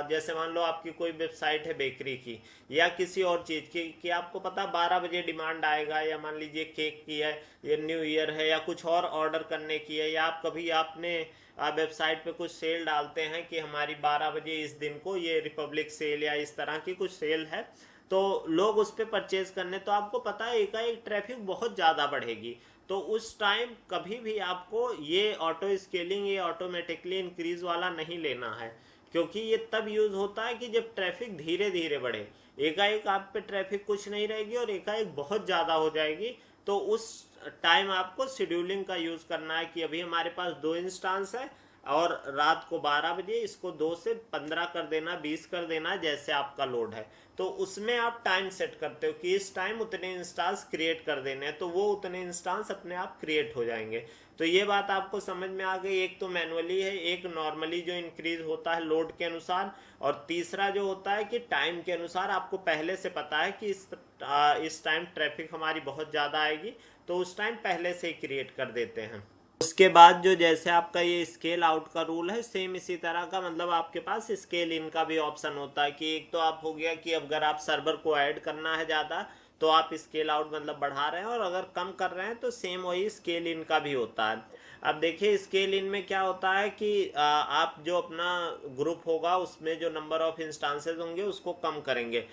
जैसे मान लो आपकी कोई वेबसाइट है बेकरी की या किसी और चीज़ की, कि आपको पता 12 बजे डिमांड आएगा, या मान लीजिए केक की है, या न्यू ईयर है, या कुछ और ऑर्डर करने की है, या आप कभी आपने वेबसाइट पे कुछ सेल डालते हैं कि हमारी 12 बजे इस दिन को ये रिपब्लिक सेल या इस तरह की कुछ सेल है, तो लोग उस पर परचेज करने, तो आपको पता है एकाएक ट्रैफिक बहुत ज़्यादा बढ़ेगी। तो उस टाइम कभी भी आपको ये ऑटो स्केलिंग, ये ऑटोमेटिकली इंक्रीज वाला नहीं लेना है, क्योंकि ये तब यूज़ होता है कि जब ट्रैफिक धीरे धीरे बढ़े। एकाएक आप पे ट्रैफिक कुछ नहीं रहेगी और एकाएक बहुत ज़्यादा हो जाएगी, तो उस टाइम आपको शेड्यूलिंग का यूज़ करना है कि अभी हमारे पास 2 इंस्टांस है और रात को 12 बजे इसको 2 से 15 कर देना, 20 कर देना, जैसे आपका लोड है। तो उसमें आप टाइम सेट करते हो कि इस टाइम उतने इंस्टांस क्रिएट कर देने हैं, तो वो उतने इंस्टांस अपने आप क्रिएट हो जाएंगे। तो ये बात आपको समझ में आ गई। एक तो मैनुअली है, एक नॉर्मली जो इंक्रीज होता है लोड के अनुसार, और तीसरा जो होता है कि टाइम के अनुसार आपको पहले से पता है कि इस टाइम ट्रैफिक हमारी बहुत ज़्यादा आएगी, तो उस टाइम पहले से ही क्रिएट कर देते हैं। उसके बाद जो जैसे आपका ये स्केल आउट का रूल है, सेम इसी तरह का, मतलब आपके पास स्केल इन का भी ऑप्शन होता है कि एक तो आप हो गया कि अगर आप सर्वर को ऐड करना है ज़्यादा तो आप स्केल आउट मतलब बढ़ा रहे हैं, और अगर कम कर रहे हैं तो सेम वही स्केल इन का भी होता है। अब देखिए स्केल इन में क्या होता है कि आप जो अपना ग्रुप होगा उसमें जो नंबर ऑफ इंस्टांसेस होंगे उसको कम करेंगे।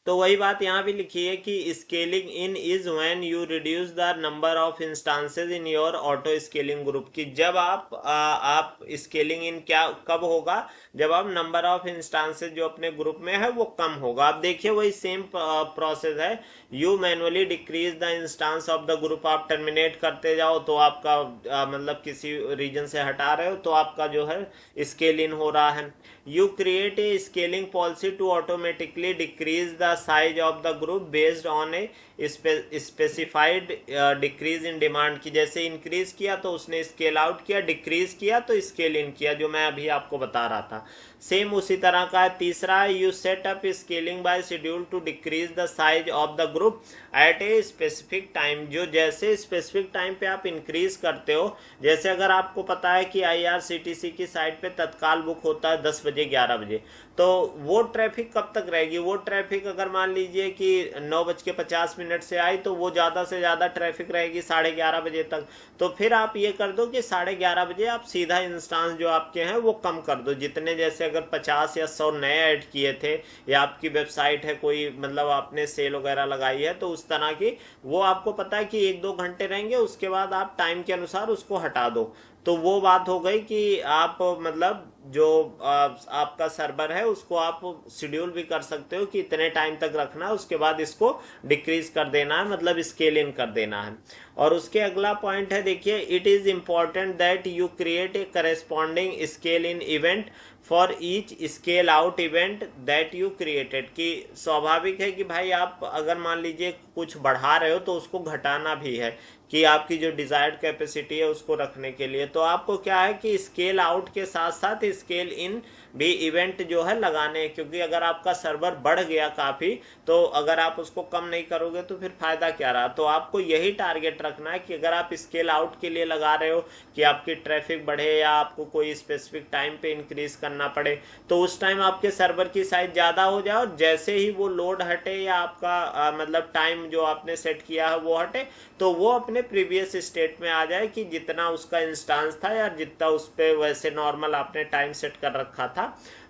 तो वही बात यहाँ भी लिखी है कि scaling in is when you reduce the number of instances in your auto scaling group, की जब आप स्केलिंग इन क्या कब होगा, जब आप नंबर ऑफ इंस्टांसेस जो अपने ग्रुप में है वो कम होगा। आप देखिए वही सेम प्रोसेस है, you manually decrease the instance of the group, आप टर्मिनेट करते जाओ तो आपका मतलब किसी रीजन से हटा रहे हो तो आपका जो है स्केल इन हो रहा है। You create a scaling policy to automatically decrease the size of the group based on a specified decrease in demand की, जैसे इंक्रीज किया तो उसने स्केल आउट किया, डिक्रीज किया तो स्केल इन किया, जो मैं अभी आपको बता रहा था। सेम उसी तरह का तीसरा, you set up scaling by schedule to decrease the size of the group at a specific time, जो जैसे स्पेसिफिक टाइम पे आप इंक्रीज करते हो, जैसे अगर आपको पता है कि आईआरसीटीसी की साइट पे तत्काल बुक होता है 10 बजे 11 बजे, तो वो ट्रैफिक कब तक रहेगी, वो ट्रैफिक अगर मान लीजिए कि 9:50 से आई तो वो ज़्यादा से ज़्यादा ट्रैफिक रहेगी 11:30 बजे तक। तो फिर आप ये कर दो कि 11:30 बजे आप सीधा इंस्टांस जो आपके हैं वो कम कर दो, जितने जैसे अगर 50 या 100 नए ऐड किए थे, या आपकी वेबसाइट है कोई, मतलब आपने सेल वगैरह लगाई है तो उस तरह की, वो आपको पता है कि 1-2 घंटे रहेंगे, उसके बाद आप टाइम के अनुसार उसको हटा दो। तो वो बात हो गई कि आप मतलब जो आपका सर्वर है उसको आप शेड्यूल भी कर सकते हो कि इतने टाइम तक रखना है, उसके बाद इसको डिक्रीज कर देना है, मतलब स्केल इन कर देना है। और उसके अगला पॉइंट है, देखिए, it is important that you create A corresponding scale in event for each scale out event that you created, कि स्वाभाविक है कि भाई आप अगर मान लीजिए कुछ बढ़ा रहे हो तो उसको घटाना भी है, कि आपकी जो डिजायर्ड कैपेसिटी है उसको रखने के लिए। तो आपको क्या है कि स्केल आउट के साथ साथ स्केल इन भी इवेंट जो है लगाने हैं, क्योंकि अगर आपका सर्वर बढ़ गया काफ़ी तो अगर आप उसको कम नहीं करोगे तो फिर फायदा क्या रहा। तो आपको यही टारगेट रखना है कि अगर आप स्केल आउट के लिए लगा रहे हो कि आपकी ट्रैफिक बढ़े या आपको कोई स्पेसिफिक टाइम पे इंक्रीज करना पड़े, तो उस टाइम आपके सर्वर की साइज ज़्यादा हो जाए, और जैसे ही वो लोड हटे या आपका मतलब टाइम जो आपने सेट किया है वो हटे, तो वो अपने प्रीवियस स्टेट में आ जाए कि जितना उसका इंस्टांस था या जितना उस पर वैसे नॉर्मल आपने टाइम सेट कर रखा था।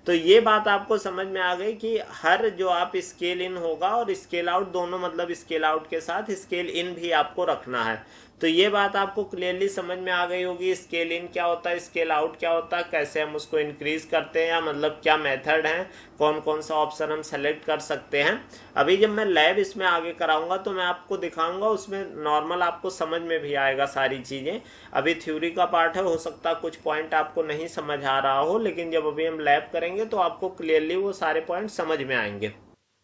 तो ये बात आपको समझ में आ गई कि हर जो आप स्केल इन होगा और स्केल आउट दोनों, मतलब स्केल आउट के साथ स्केल इन भी आपको रखना है। तो ये बात आपको क्लियरली समझ में आ गई होगी, स्केल इन क्या होता है, स्केल आउट क्या होता है, कैसे हम उसको इंक्रीज करते हैं, या मतलब क्या मेथड है, कौन कौन सा ऑप्शन हम सेलेक्ट कर सकते हैं। अभी जब मैं लैब इसमें आगे कराऊंगा तो मैं आपको दिखाऊंगा, उसमें नॉर्मल आपको समझ में भी आएगा सारी चीज़ें। अभी थ्योरी का पार्ट है, हो सकता है कुछ पॉइंट आपको नहीं समझ आ रहा हो, लेकिन जब अभी हम लैब करेंगे तो आपको क्लियरली वो सारे पॉइंट समझ में आएंगे।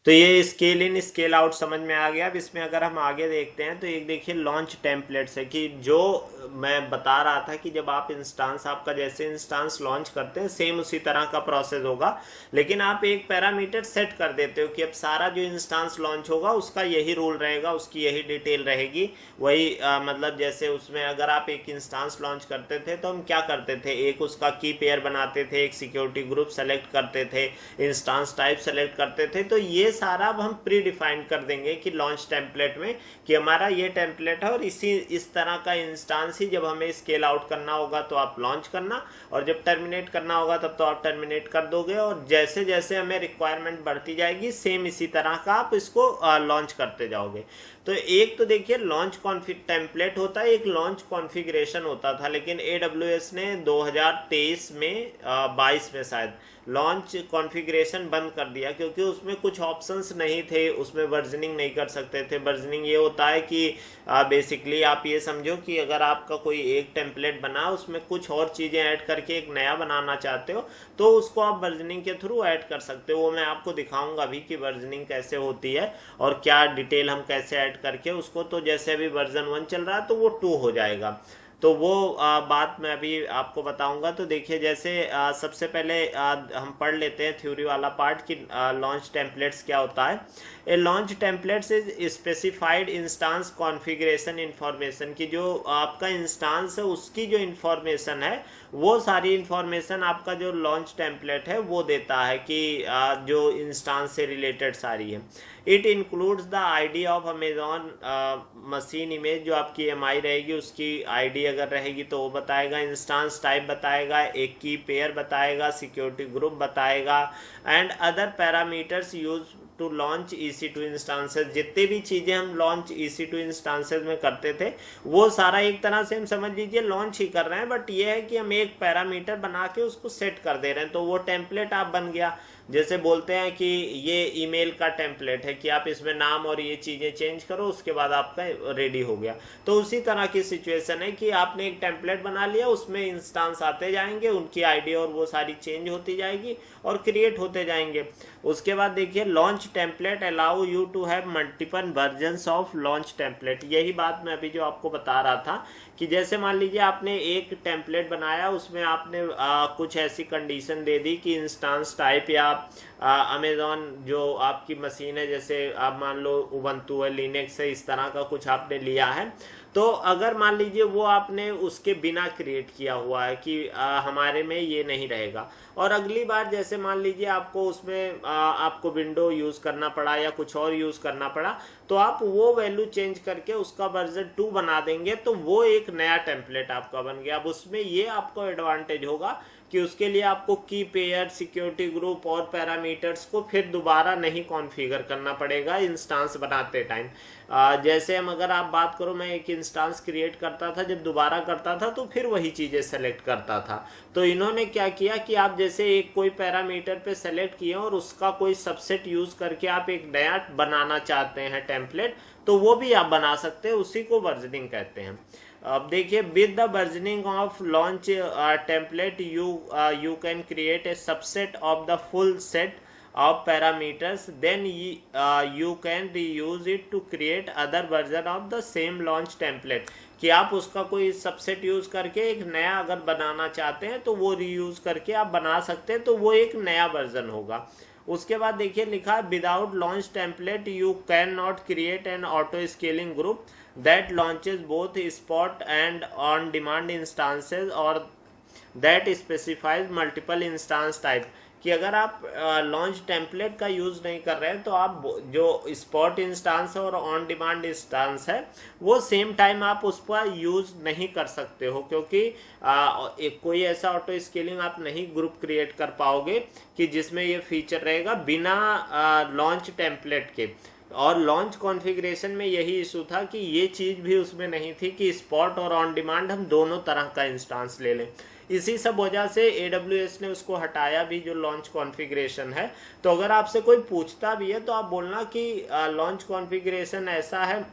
तो ये स्केल इन स्केल आउट समझ में आ गया। अब इसमें अगर हम आगे देखते हैं तो एक देखिए लॉन्च टेम्पलेट्स है, कि जो मैं बता रहा था कि जब आप इंस्टांस, आपका जैसे इंस्टांस लॉन्च करते हैं सेम उसी तरह का प्रोसेस होगा, लेकिन आप एक पैरामीटर सेट कर देते हो कि अब सारा जो इंस्टांस लॉन्च होगा उसका यही रूल रहेगा, उसकी यही डिटेल रहेगी। वही मतलब जैसे उसमें अगर आप एक इंस्टांस लॉन्च करते थे तो हम क्या करते थे, एक उसका की पेयर बनाते थे, एक सिक्योरिटी ग्रुप सेलेक्ट करते थे, इंस्टांस टाइप सेलेक्ट करते थे। तो ये ये सारा अब हम प्री डिफाइंड कर देंगे कि लॉन्च टेम्पलेट में कि हमारा ये टेम्पलेट है और इस तरह का इंस्टांस ही जब हमें स्केल आउट करना होगा तो आप लॉन्च करना, और जब टर्मिनेट करना होगा तब तो आप टर्मिनेट कर दोगे, और जैसे जैसे हमें रिक्वायरमेंट बढ़ती जाएगी सेम इसी तरह का आप इसको लॉन्च करते जाओगे। तो एक तो देखिए लॉन्च कॉन्फ़िग टेम्पलेट होता है, एक लॉन्च कॉन्फ़िगरेशन होता था, लेकिन AWS ने 2023 में 22 में शायद लॉन्च कॉन्फ़िगरेशन बंद कर दिया, क्योंकि उसमें कुछ ऑप्शंस नहीं थे, उसमें वर्जनिंग नहीं कर सकते थे। वर्जनिंग ये होता है कि बेसिकली आप ये समझो कि अगर आपका कोई एक टेम्पलेट बना उसमें कुछ और चीज़ें ऐड करके एक नया बनाना चाहते हो तो उसको आप वर्जनिंग के थ्रू ऐड कर सकते हो। वो मैं आपको दिखाऊंगा अभी कि वर्जनिंग कैसे होती है और क्या डिटेल हम कैसे ऐड करके उसको, तो जैसे अभी वर्जन 1 चल रहा है तो वो 2 हो जाएगा। तो वो बात मैं अभी आपको बताऊंगा। तो देखिए जैसे सबसे पहले हम पढ़ लेते हैं थ्योरी वाला पार्ट कि लॉन्च टेम्पलेट्स क्या होता है। A launch templates is specified instance configuration information, की जो आपका इंस्टांस है उसकी जो इंफॉर्मेशन है वो सारी इंफॉर्मेशन आपका जो लॉन्च टेम्पलेट है वो देता है कि जो इंस्टांस से रिलेटेड सारी है। It includes the ID of Amazon machine image, जो आपकी एमआई रहेगी उसकी आईडी अगर रहेगी तो वो बताएगा, इंस्टांस टाइप बताएगा, एक की पेयर बताएगा, सिक्योरिटी ग्रुप बताएगा, and other parameters use to launch EC2 instances. जितनी भी चीज़ें हम लॉन्च EC2 इंस्टांसेस में करते थे वो सारा एक तरह से हम समझ लीजिए लॉन्च ही कर रहे हैं, बट ये है कि हम एक पैरामीटर बना के उसको सेट कर दे रहे हैं, तो वो टेम्पलेट आप बन गया। जैसे बोलते हैं कि ये ईमेल का टेम्पलेट है कि आप इसमें नाम और ये चीज़ें चेंज करो उसके बाद आपका रेडी हो गया। तो उसी तरह की सिचुएशन है कि आपने एक टेम्पलेट बना लिया, उसमें इंस्टांस आते जाएंगे, उनकी आईडी और वो सारी चेंज होती जाएगी और क्रिएट होते जाएंगे। उसके बाद देखिए launch template allow you to have multiple versions of launch template. यही बात मैं अभी जो आपको बता रहा था कि जैसे मान लीजिए आपने एक टेम्पलेट बनाया, उसमें आपने कुछ ऐसी कंडीशन दे दी कि इंस्टांस टाइप या अमेजॉन जो आपकी मशीन है, जैसे आप मान लो उबंटू है, लिनक्स है, इस तरह का कुछ आपने लिया है, तो अगर मान लीजिए वो आपने उसके बिना क्रिएट किया हुआ है कि हमारे में ये नहीं रहेगा, और अगली बार जैसे मान लीजिए आपको उसमें आपको विंडो यूज़ करना पड़ा या कुछ और यूज़ करना पड़ा, तो आप वो वैल्यू चेंज करके उसका वर्जन 2 बना देंगे तो वो एक नया टेम्पलेट आपका बन गया। अब उसमें ये आपको एडवांटेज होगा कि उसके लिए आपको की पेयर, सिक्योरिटी ग्रुप और पैरामीटर्स को फिर दोबारा नहीं कॉन्फ़िगर करना पड़ेगा इंस्टांस बनाते टाइम। जैसे हम अगर आप बात करो, मैं एक इंस्टांस क्रिएट करता था, जब दोबारा करता था तो फिर वही चीज़ें सेलेक्ट करता था। तो इन्होंने क्या किया कि आप जैसे एक कोई पैरामीटर पे सेलेक्ट किए और उसका कोई सबसेट यूज़ करके आप एक नया बनाना चाहते हैं टेम्पलेट, तो वो भी आप बना सकते हैं, उसी को वर्जनिंग कहते हैं। अब देखिए with the versioning of launch template you can create a subset of the full set of parameters, then you can reuse it to create other version of the same launch template, कि आप उसका कोई subset use करके एक नया अगर बनाना चाहते हैं तो वो रीयूज करके आप बना सकते हैं, तो वो एक नया वर्जन होगा। उसके बाद देखिए लिखा है without launch template you can not create an auto scaling group that launches both spot and on demand instances or that specifies multiple instance type, कि अगर आप लॉन्च टेम्पलेट का यूज़ नहीं कर रहे हैं तो आप जो स्पॉट इंस्टांस और ऑन डिमांड इंस्टांस है वो सेम टाइम आप उस पर यूज़ नहीं कर सकते हो, क्योंकि एक कोई ऐसा ऑटो स्केलिंग आप नहीं ग्रुप क्रिएट कर पाओगे कि जिसमें ये फीचर रहेगा बिना लॉन्च टेम्पलेट के। और लॉन्च कॉन्फ़िगरेशन में यही इशू था कि ये चीज़ भी उसमें नहीं थी कि स्पॉट और ऑन डिमांड हम दोनों तरह का इंस्टांस ले लें। इसी सब वजह से AWS ने उसको हटाया भी, जो लॉन्च कॉन्फ़िगरेशन है। तो अगर आपसे कोई पूछता भी है तो आप बोलना कि लॉन्च कॉन्फ़िगरेशन ऐसा है।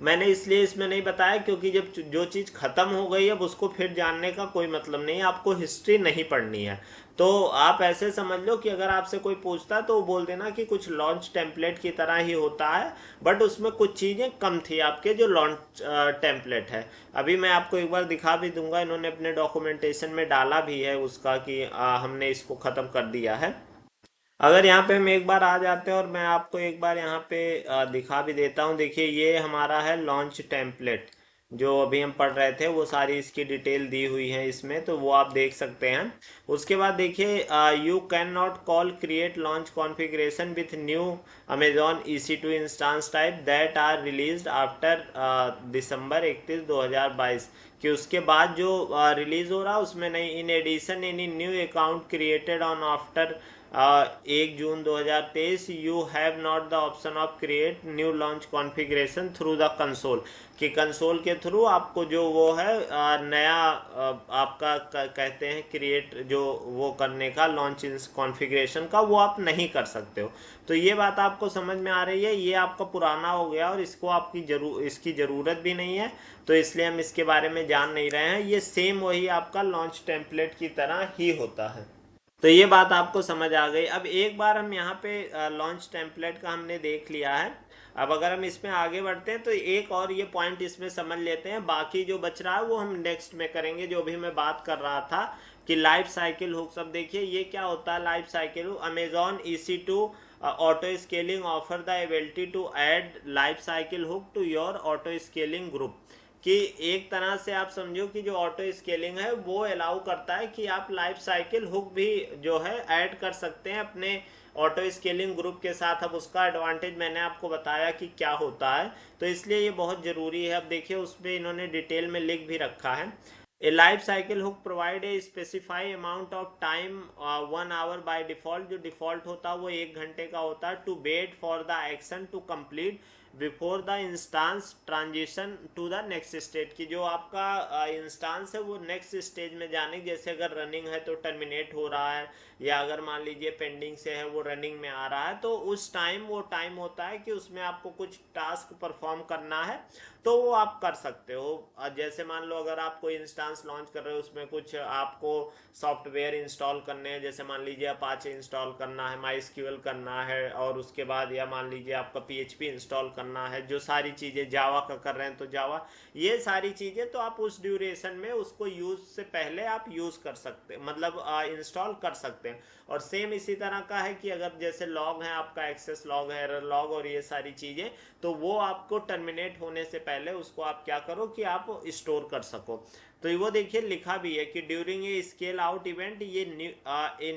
मैंने इसलिए इसमें नहीं बताया क्योंकि जब जो चीज़ ख़त्म हो गई अब उसको फिर जानने का कोई मतलब नहीं है, आपको हिस्ट्री नहीं पढ़नी है। तो आप ऐसे समझ लो कि अगर आपसे कोई पूछता है तो वो बोल देना कि कुछ लॉन्च टेम्पलेट की तरह ही होता है, बट उसमें कुछ चीज़ें कम थी आपके जो लॉन्च टेम्पलेट है। अभी मैं आपको एक बार दिखा भी दूंगा, इन्होंने अपने डॉक्यूमेंटेशन में डाला भी है उसका कि हमने इसको ख़त्म कर दिया है। अगर यहाँ पे हम एक बार आ जाते हैं और मैं आपको एक बार यहाँ पे दिखा भी देता हूँ। देखिए ये हमारा है लॉन्च टेम्पलेट, जो अभी हम पढ़ रहे थे वो सारी इसकी डिटेल दी हुई है इसमें, तो वो आप देख सकते हैं। उसके बाद देखिए, you can not call create launch configuration with new Amazon EC2 instance type that are released after December 31, 2022, कि उसके बाद जो रिलीज हो रहा है उसमें नहीं, in addition any new account created on after 1 June 2023 you have not the option of create new launch configuration through the console, कि कंसोल के थ्रू आपको जो वो है नया आपका कहते हैं क्रिएट जो वो करने का लॉन्च कॉन्फ़िगरेशन का, वो आप नहीं कर सकते हो। तो ये बात आपको समझ में आ रही है, ये आपका पुराना हो गया और इसको इसकी ज़रूरत भी नहीं है, तो इसलिए हम इसके बारे में जान नहीं रहे हैं। ये सेम वही आपका लॉन्च टेम्पलेट की तरह ही होता है। तो ये बात आपको समझ आ गई। अब एक बार हम यहाँ पे लॉन्च टेम्पलेट का हमने देख लिया है। अब अगर हम इसमें आगे बढ़ते हैं तो एक और ये पॉइंट इसमें समझ लेते हैं, बाकी जो बच रहा है वो हम नेक्स्ट में करेंगे। जो भी मैं बात कर रहा था कि लाइफ साइकिल हुक, सब देखिए ये क्या होता है life cycle hook. Amazon EC2 auto scaling offer the ability to add life cycle hook to your auto scaling group, कि एक तरह से आप समझो कि जो ऑटो स्केलिंग है वो अलाउ करता है कि आप लाइफ साइकिल हुक भी जो है ऐड कर सकते हैं अपने ऑटो स्केलिंग ग्रुप के साथ। अब उसका एडवांटेज मैंने आपको बताया कि क्या होता है, तो इसलिए ये बहुत ज़रूरी है। अब देखिए उसमें इन्होंने डिटेल में लिख भी रखा है, a life cycle hook provide a specify amount of time 1 hour by default, जो डिफॉल्ट होता है वो 1 घंटे का होता है, to wait for the action to complete before the instance transition to the next stage, की जो आपका इंस्टांस है वो नेक्स्ट स्टेज में जाने, जैसे अगर रनिंग है तो टर्मिनेट हो रहा है, या अगर मान लीजिए पेंडिंग से है वो रनिंग में आ रहा है, तो उस टाइम वो टाइम होता है कि उसमें आपको कुछ टास्क परफॉर्म करना है, तो वो आप कर सकते हो। जैसे मान लो अगर आप कोई इंस्टांस लॉन्च कर रहे हो, उसमें कुछ आपको सॉफ्टवेयर इंस्टॉल करने हैं, जैसे मान लीजिए अपाचे इंस्टॉल करना है, MySQL करना है, और उसके बाद या मान लीजिए आपका PHP इंस्टॉल करना है, जो सारी चीज़ें जावा का कर रहे हैं तो जावा, ये सारी चीज़ें तो आप उस ड्यूरेशन में उसको यूज़ से पहले आप यूज़ कर सकते, मतलब इंस्टॉल कर सकते हैं। और सेम इसी तरह का है कि अगर जैसे लॉग है आपका, एक्सेस लॉग है, एरर लॉग और ये सारी चीज़ें, तो वो आपको टर्मिनेट होने से पहले उसको आप क्या करो कि आप स्टोर कर सको। तो वो देखिए लिखा भी है कि during a scale out event ये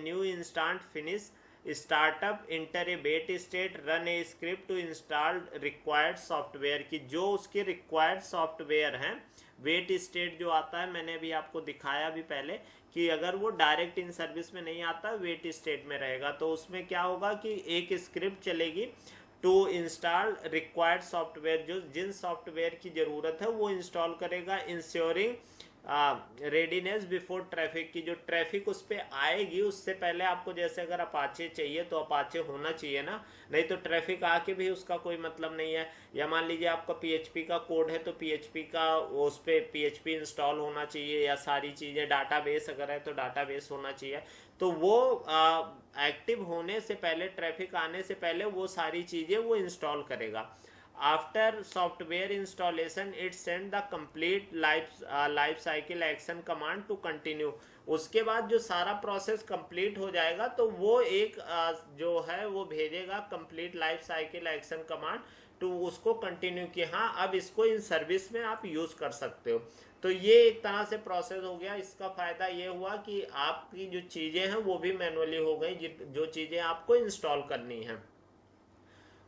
new instant finish startup enter a wait state run a script to install required software, की जो उसके रिक्वायर्ड सॉफ्टवेयर हैं, वेट स्टेट जो आता है मैंने अभी आपको दिखाया भी पहले, कि अगर वो डायरेक्ट इन सर्विस में नहीं आता, वेट स्टेट में रहेगा, तो उसमें क्या होगा कि एक स्क्रिप्ट चलेगी टू इंस्टॉल रिक्वायर्ड सॉफ्टवेयर, जो जिन सॉफ्टवेयर की ज़रूरत है वो इंस्टॉल करेगा, इंश्योरिंग रेडीनेस बिफोर ट्रैफिक, की जो ट्रैफिक उस पर आएगी उससे पहले आपको, जैसे अगर अपाचे चाहिए तो अपाचे होना चाहिए ना, नहीं तो ट्रैफिक आके भी उसका कोई मतलब नहीं है। या मान लीजिए आपका PHP का कोड है तो PHP का उस पर PHP इंस्टॉल होना चाहिए, या सारी चीज़ें, डाटाबेस अगर है तो डाटाबेस होना चाहिए, तो वो एक्टिव होने से पहले, ट्रैफिक आने से पहले वो सारी चीज़ें वो इंस्टॉल करेगा। After software installation it send the complete life cycle action command to continue, उसके बाद जो सारा प्रोसेस कंप्लीट हो जाएगा तो वो एक जो है वो भेजेगा complete life cycle action command to उसको कंटिन्यू, कि हाँ अब इसको इन सर्विस में आप यूज़ कर सकते हो। तो ये एक तरह से प्रोसेस हो गया। इसका फ़ायदा ये हुआ कि आपकी जो चीज़ें हैं वो भी मैनुअली हो गई, जो चीज़ें आपको इंस्टॉल करनी हैं।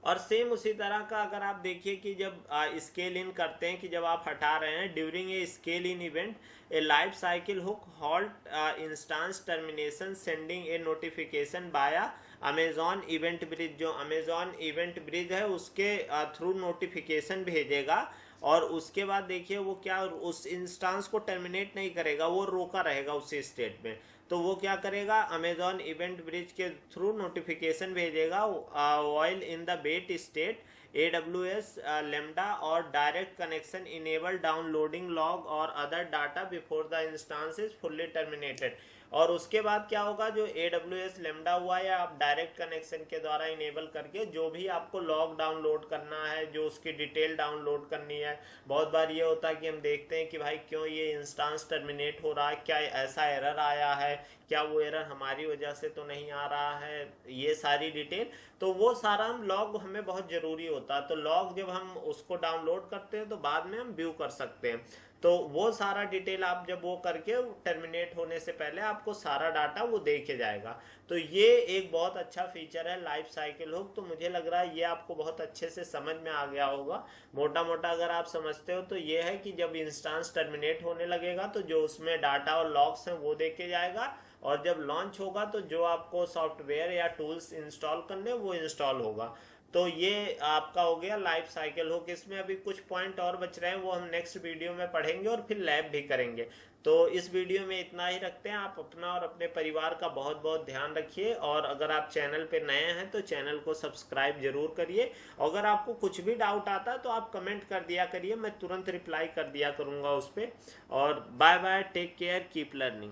और सेम उसी तरह का अगर आप देखिए कि जब स्केल इन करते हैं, कि जब आप हटा रहे हैं during a scale in event A life cycle hook halt instance termination sending A notification बाया अमेजॉन इवेंट ब्रिज, जो अमेजॉन इवेंट ब्रिज है उसके थ्रू नोटिफिकेशन भेजेगा, और उसके बाद देखिए वो क्या, उस इंस्टांस को टर्मिनेट नहीं करेगा, वो रोका रहेगा उसी स्टेट में। तो वो क्या करेगा, अमेजॉन इवेंट ब्रिज के थ्रू नोटिफिकेशन भेजेगा while in the wait state, AWS Lambda और direct connection enable downloading log और other data before the instance is fully terminated. और उसके बाद क्या होगा, जो AWS लेमडा हुआ या आप डायरेक्ट कनेक्शन के द्वारा इनेबल करके जो भी आपको लॉग डाउनलोड करना है, जो उसकी डिटेल डाउनलोड करनी है, बहुत बार ये होता है कि हम देखते हैं कि भाई क्यों ये इंस्टांस टर्मिनेट हो रहा है, क्या ऐसा एरर आया है, क्या वो एरर हमारी वजह से तो नहीं आ रहा है, ये सारी डिटेल, तो वो सारा हम लॉग हमें बहुत ज़रूरी होता है। होता है। तो लॉग जब हम उसको डाउनलोड करते हैं तो बाद में हम व्यू कर सकते हैं। तो वो सारा डिटेल आप जब वो करके टर्मिनेट होने से पहले आपको सारा डाटा वो दे के जाएगा। तो ये एक बहुत अच्छा फीचर है लाइफ साइकिल हुक। तो मुझे लग रहा है ये आपको बहुत अच्छे से समझ में आ गया होगा। मोटा मोटा अगर आप समझते हो तो ये है कि जब इंस्टेंस टर्मिनेट होने लगेगा तो जो उसमें डाटा और लॉग्स हैं वो दे के जाएगा, और जब लॉन्च होगा तो जो आपको सॉफ्टवेयर या टूल्स इंस्टॉल करने वो इंस्टॉल होगा। तो ये आपका हो गया लाइफ साइकिल हुक। इसमें अभी कुछ पॉइंट और बच रहे हैं, वो हम नेक्स्ट वीडियो में पढ़ेंगे और फिर लैब भी करेंगे। तो इस वीडियो में इतना ही रखते हैं। आप अपना और अपने परिवार का बहुत बहुत ध्यान रखिए, और अगर आप चैनल पे नए हैं तो चैनल को सब्सक्राइब जरूर करिए। अगर आपको कुछ भी डाउट आता है तो आप कमेंट कर दिया करिए, मैं तुरंत रिप्लाई कर दिया करूँगा उस पर। और bye bye, take care, keep learning.